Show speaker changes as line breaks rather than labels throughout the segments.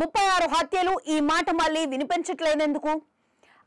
36 హత్యలు ఈ మాట మళ్ళీ వినిపించట్లేదెందుకు?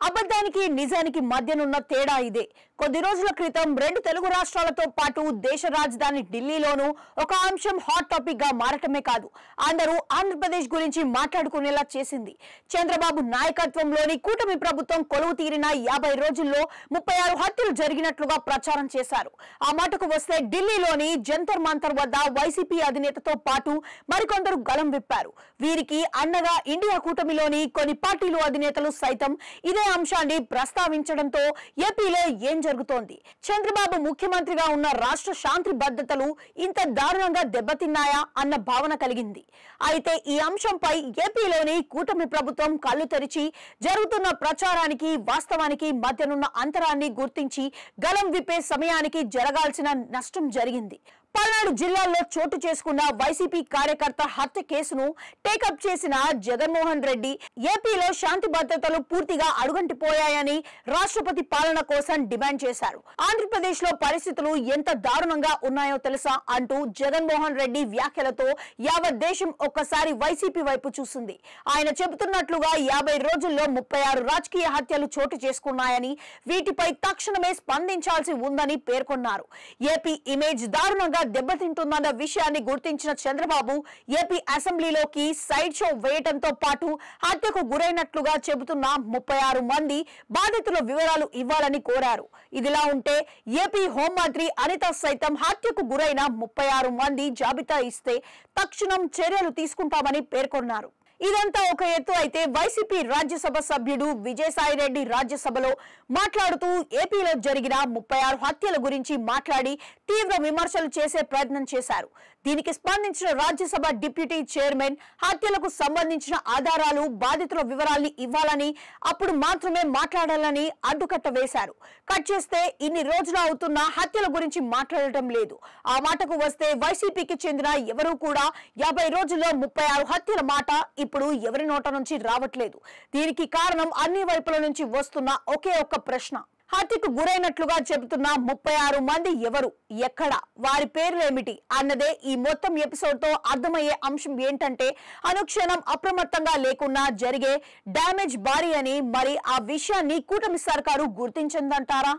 అబద్ధానికి నిజానికి మధ్యనున్న తేడా ఇదే. కొద్ది రోజుల క్రితం రెండు తెలుగు రాష్ట్రాలతో పాటు దేశ రాజధాని ఢిల్లీలోనూ ఒక అంశం హాట్ టాపిక్ గా మారటమే కాదు, అందరూ ఆంధ్రప్రదేశ్ గురించి మాట్లాడుకునేలా చేసింది. చంద్రబాబు నాయకత్వంలోని కూటమి ప్రభుత్వం కొలువు తీరిన 50 రోజుల్లో 36 హత్యలు జరిగినట్లుగా ప్రచారం చేశారు. ఆ మాటకు వస్తే ఢిల్లీలోని జంతర్ మంతర్ వద్ద వైసీపీ అధినేతతో పాటు మరికొందరు గలం విప్పారు. వీరికి అండగా ఇండియా కూటమిలోని కొన్ని పార్టీలు అధినేతలు సైతం ఇదే అంశాన్ని ప్రస్తావించడంతో ఏపీలో ఏం జరుగుతోంది? చంద్రబాబు ముఖ్యమంత్రిగా ఉన్న రాష్ట్ర శాంతి భద్రతలు ఇంత దారుణంగా దెబ్బతిన్నాయా అన్న భావన కలిగింది. అయితే ఈ అంశంపై ఏపీలోని కూటమి ప్రభుత్వం కళ్ళు తెరిచి జరుగుతున్న ప్రచారానికి వాస్తవానికి మధ్యనున్న అంతరాన్ని గుర్తించి గలం విప్పే సమయానికి జరగాల్సిన నష్టం జరిగింది. 14 జిల్లాల్లో చోటు చేసుకున్న వైసీపీ కార్యకర్త హత్య కేసును టేకప్ చేసిన జగన్మోహన్ రెడ్డి ఏపీలో శాంతి భద్రతలు పూర్తిగా అడుగంటిపోయాయని రాష్ట్రపతి పాలన కోసం డిమాండ్ చేశారు. ఆంధ్రప్రదేశ్ లో పరిస్థితులు ఎంత దారుణంగా ఉన్నాయో తెలుసా అంటూ జగన్మోహన్ రెడ్డి వ్యాఖ్యలతో యావత్ దేశం ఒక్కసారి వైసీపీ వైపు చూసింది. ఆయన చెబుతున్నట్లుగా 50 రోజుల్లో 36 రాజకీయ హత్యలు చోటు చేసుకున్నాయని, వీటిపై తక్షణమే స్పందించాల్సి ఉందని పేర్కొన్నారు. ఏపీ ఇమేజ్ దారుణంగా దెబ్బతింటుందన్న విషయాన్ని గుర్తించిన చంద్రబాబు ఏపీ అసెంబ్లీలోకి సైడ్ షో వేయడంతో పాటు హత్యకు గురైనట్లుగా చెబుతున్న 36 మంది బాధితుల వివరాలు ఇవ్వాలని కోరారు. ఇదిలా ఉంటే ఏపీ హోంమంత్రి అనిత సైతం హత్యకు గురైన 36 మంది జాబితా ఇస్తే తక్షణం చర్యలు తీసుకుంటామని పేర్కొన్నారు. ఇదంతా ఒక ఎత్తు అయితే వైసీపీ రాజ్యసభ సభ్యుడు విజయసాయిరెడ్డి రాజ్యసభలో మాట్లాడుతూ ఏపీలో జరిగిన 36 హత్యల గురించి మాట్లాడి తీవ్ర విమర్శలు చేసే ప్రయత్నం చేశారు. దీనికి స్పందించిన రాజ్యసభ డిప్యూటీ చైర్మన్ హత్యలకు సంబంధించిన ఆధారాలు, బాధితుల వివరాల్ని ఇవ్వాలని, అప్పుడు మాత్రమే మాట్లాడాలని అడ్డుకట్ట వేశారు. కట్ చేస్తే ఇన్ని రోజులు అవుతున్న హత్యల గురించి మాట్లాడటం లేదు. ఆ మాటకు వస్తే వైసీపీకి చెందిన ఎవరూ కూడా 50 రోజుల్లో 36 హత్యల మాట ఇప్పుడు ఎవరి నోట నుంచి రావట్లేదు. దీనికి కారణం అన్ని వైపుల నుంచి వస్తున్న ఒకే ఒక్క ప్రశ్న. హత్యకు గురైనట్లుగా చెబుతున్న 36 మంది ఎవరు, ఎక్కడ, వారి పేర్లేమిటి అన్నదే ఈ మొత్తం ఎపిసోడ్ తో అర్థమయ్యే అంశం. ఏంటంటే అనుక్షణం అప్రమత్తంగా లేకున్నా జరిగే డ్యామేజ్ భారీ అని. మరి ఆ విషయాన్ని కూటమి సర్కారు గుర్తించిందంటారా?